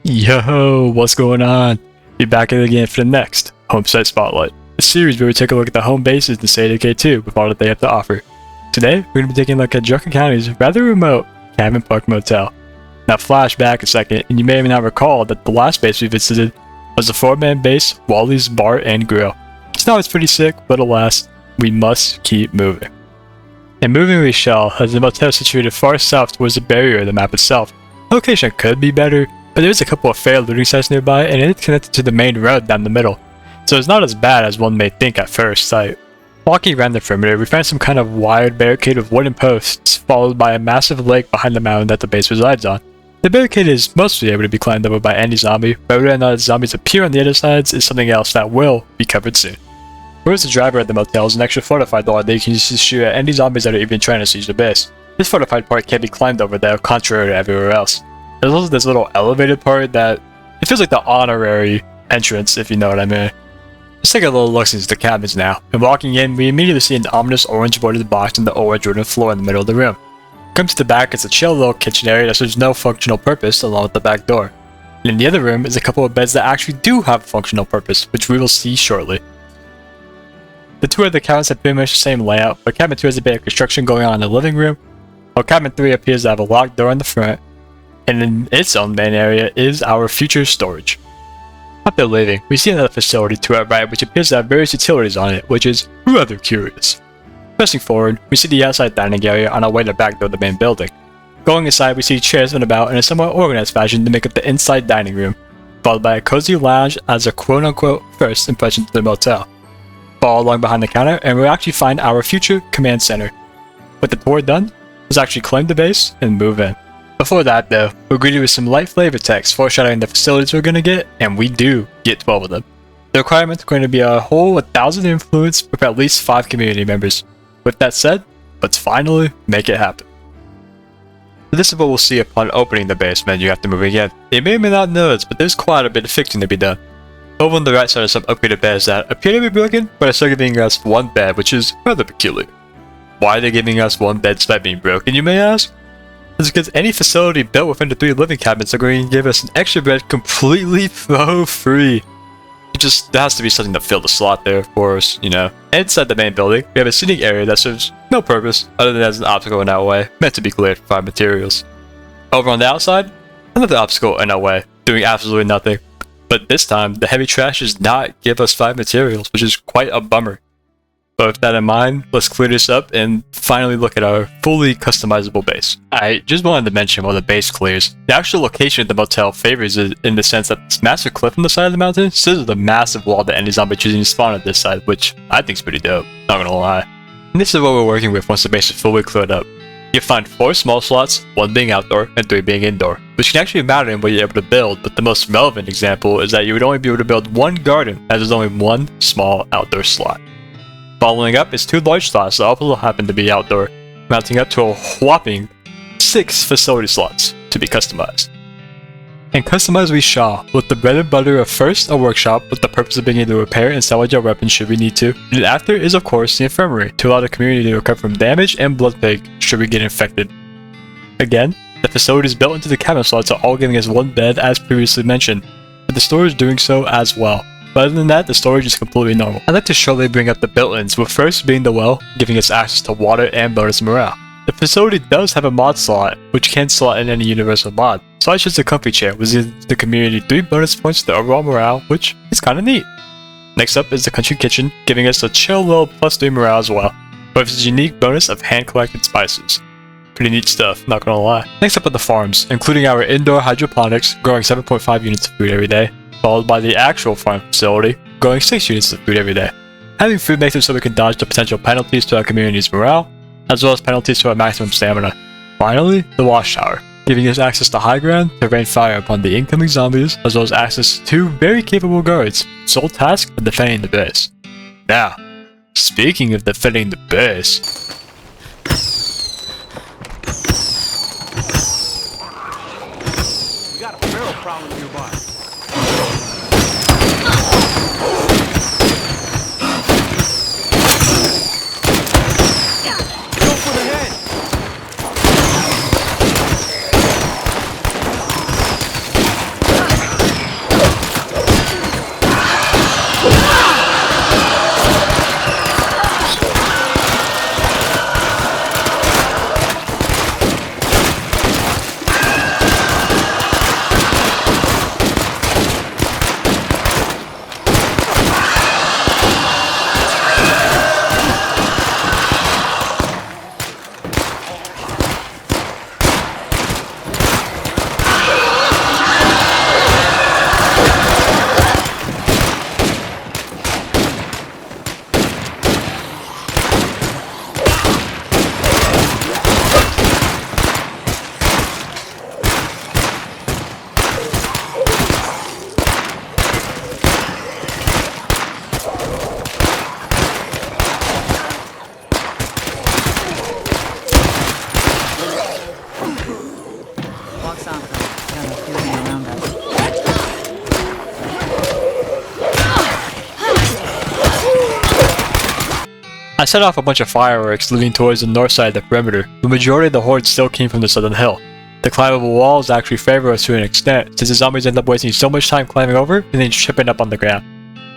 Yo, what's going on? Be back at it again for the next Homesite Spotlight, a series where we take a look at the home bases in SOD2 with all that they have to offer. Today, we're going to be taking a look at Drucker County's rather remote Cabin Park Motel. Now flash back a second, and you may not recall that the last base we visited was the 4-man base, Wally's Bar and Grill. It's not pretty sick, but alas, we must keep moving. And moving we shall, as the motel is situated far south towards the barrier of the map itself. The location could be better, but there is a couple of fair looting sites nearby, and it is connected to the main road down the middle, so it's not as bad as one may think at first sight. Walking around the perimeter, we find some kind of wired barricade with wooden posts, followed by a massive lake behind the mountain that the base resides on. The barricade is mostly able to be climbed over by any zombie, but whether or not zombies appear on the other sides is something else that will be covered soon. Whereas the driver at the motel is an extra fortified door that you can use to shoot at any zombies that are even trying to siege the base. This fortified part can't be climbed over though, contrary to everywhere else. There's also this little elevated part that it feels like the honorary entrance, if you know what I mean. Let's take a little look into the cabins now, and walking in, we immediately see an ominous orange bordered box on the orange wooden floor in the middle of the room. Come to the back, it's a chill little kitchen area that serves no functional purpose along with the back door. And in the other room is a couple of beds that actually do have a functional purpose, which we will see shortly. The two other cabins have pretty much the same layout, but cabin 2 has a bit of construction going on in the living room, while cabin 3 appears to have a locked door in the front, and in its own main area is our future storage. After leaving, we see another facility to our right which appears to have various utilities on it, which is rather curious. Pressing forward, we see the outside dining area on our way to the back door of the main building. Going inside, we see chairs and about in a somewhat organized fashion to make up the inside dining room, followed by a cozy lounge as a quote-unquote first impression to the motel. Follow along behind the counter and we'll actually find our future command center. With the tour done, let's actually claim the base and move in. Before that though, we're greeted with some light flavor text foreshadowing the facilities we're gonna get, and we do get 12 of them. The requirement is going to be a whole 1,000 influence with at least 5 community members. With that said, let's finally make it happen. This is what we'll see upon opening the base menu after moving in. You may or may not notice, but there's quite a bit of fixing to be done. Over on the right side are some upgraded beds that appear to be broken, but are still giving us one bed, which is rather peculiar. Why are they giving us one bed despite being broken, you may ask? It's because any facility built within the 3 living cabins are going to give us an extra bed completely for free. There has to be something to fill the slot there, of course, you know. Inside the main building, we have a seating area that serves no purpose other than as an obstacle in our way, meant to be cleared for 5 materials. Over on the outside, another obstacle in our way, doing absolutely nothing. But this time, the heavy trash does not give us 5 materials, which is quite a bummer. But with that in mind, let's clear this up and finally look at our fully customizable base. I just wanted to mention while the base clears, the actual location of the motel favors it in the sense that this massive cliff on the side of the mountain sits with a massive wall that any zombie choosing to spawn at this side, which I think is pretty dope, not gonna lie. And this is what we're working with once the base is fully cleared up. You'll find 4 small slots, 1 being outdoor and 3 being indoor, which can actually matter in what you're able to build, but the most relevant example is that you would only be able to build 1 garden as there's only 1 small outdoor slot. Following up is 2 large slots that also happen to be outdoor, mounting up to a whopping 6 facility slots to be customized. And customize we shall, with the bread and butter of first a workshop with the purpose of being able to repair and salvage our weapons should we need to, and after is of course the infirmary to allow the community to recover from damage and blood plague should we get infected. Again, the facilities built into the cabin slots are all giving us 1 bed as previously mentioned, but the storage is doing so as well. But other than that, the storage is completely normal. I'd like to shortly bring up the built-ins, with first being the well, giving us access to water and bonus morale. The facility does have a mod slot, which can slot in any universal mod, so I chose the comfy chair, which gives the community 3 bonus points to the overall morale, which is kinda neat. Next up is the country kitchen, giving us a chill little +3 morale as well, with its unique bonus of hand-collected spices. Pretty neat stuff, not gonna lie. Next up are the farms, including our indoor hydroponics, growing 7.5 units of food every day, followed by the actual farm facility, growing 6 units of food every day. Having food makes it so we can dodge the potential penalties to our community's morale, as well as penalties to our maximum stamina. Finally, the wash tower, giving us access to high ground to rain fire upon the incoming zombies, as well as access to 2 very capable guards, sole task of defending the base. Now, speaking of defending the base, we got a barrel problem nearby. Go for the head! set off a bunch of fireworks leading towards the north side of the perimeter. The majority of the horde still came from the southern hill. The climbable walls actually favor us to an extent, since the zombies end up wasting so much time climbing over and then tripping up on the ground.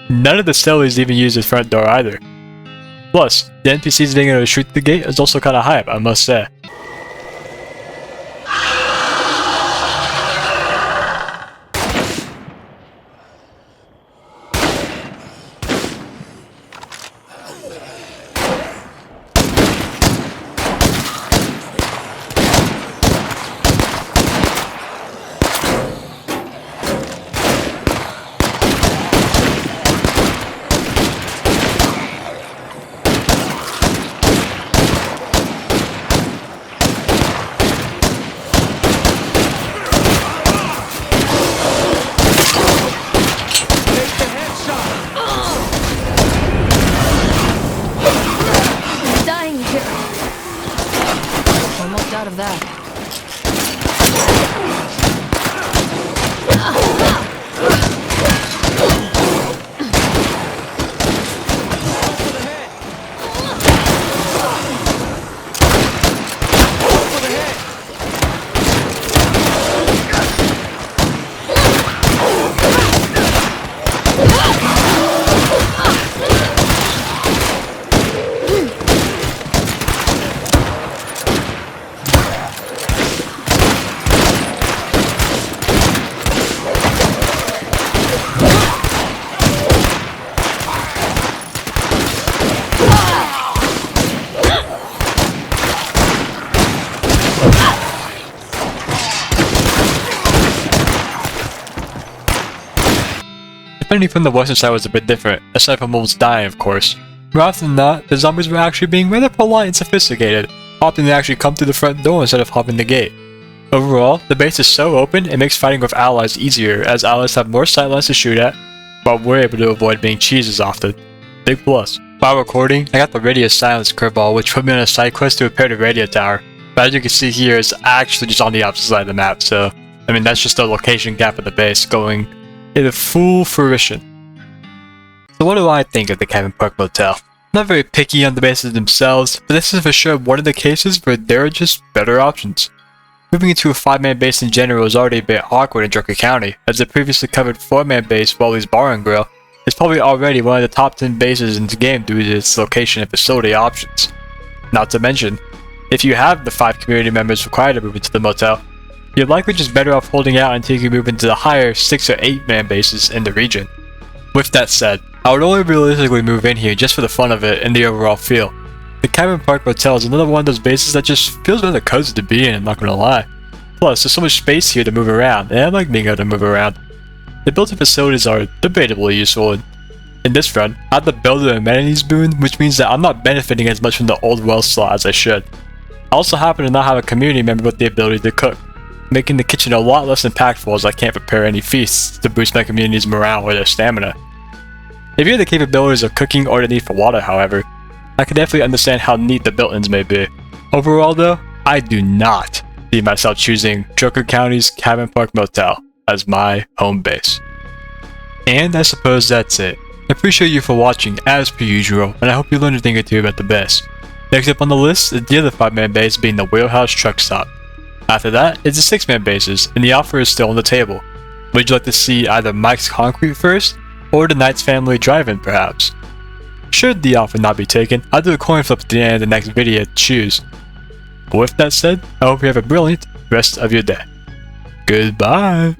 None of the Stellies even use the front door either. Plus, the NPCs being able to shoot the gate is also kinda hype, I must say. Out of that. Defending from the western side was a bit different, aside from almost dying of course. More often than not, the zombies were actually being rather polite and sophisticated, opting to actually come through the front door instead of hopping the gate. Overall, the base is so open it makes fighting with allies easier, as allies have more sightlines to shoot at, but we're able to avoid being cheeses often. Big plus. While recording, I got the radio silence curveball which put me on a side quest to repair the radio tower, but as you can see here it's actually just on the opposite side of the map, so I mean that's just the location gap of the base going into full fruition. So what do I think of the Cabin Park Motel? I'm not very picky on the bases themselves, but this is for sure one of the cases where there are just better options. Moving into a 5-man base in general is already a bit awkward in Drucker County, as the previously covered 4-man base, Wally's Bar and Grill, is probably already one of the top 10 bases in the game due to its location and facility options. Not to mention, if you have the 5 community members required to move into the motel, you're likely just better off holding out until you can move into the higher 6 or 8-man bases in the region. With that said, I would only realistically move in here just for the fun of it and the overall feel. The Cabin Park Motel is another one of those bases that just feels rather cozy to be in, I'm not gonna lie. Plus, there's so much space here to move around, and I like being able to move around. The built-in facilities are debatably useful. In this run, I have the builder amenities boon, which means that I'm not benefiting as much from the old well slot as I should. I also happen to not have a community member with the ability to cook, making the kitchen a lot less impactful as I can't prepare any feasts to boost my community's morale or their stamina. If you have the capabilities of cooking or the need for water, however, I can definitely understand how neat the built-ins may be. Overall though, I do not see myself choosing Drucker County's Cabin Park Motel as my home base. And I suppose that's it. I appreciate you for watching as per usual, and I hope you learned a thing or two about the base. Next up on the list is the other 5-man base being the Wheelhouse Truck Stop. After that, it's the 6-man bases, and the offer is still on the table. Would you like to see either Mike's Concrete first, or the Knight's Family Drive-In perhaps? Should the offer not be taken, I'll do a coin flip at the end of the next video to choose. With that said, I hope you have a brilliant rest of your day. Goodbye!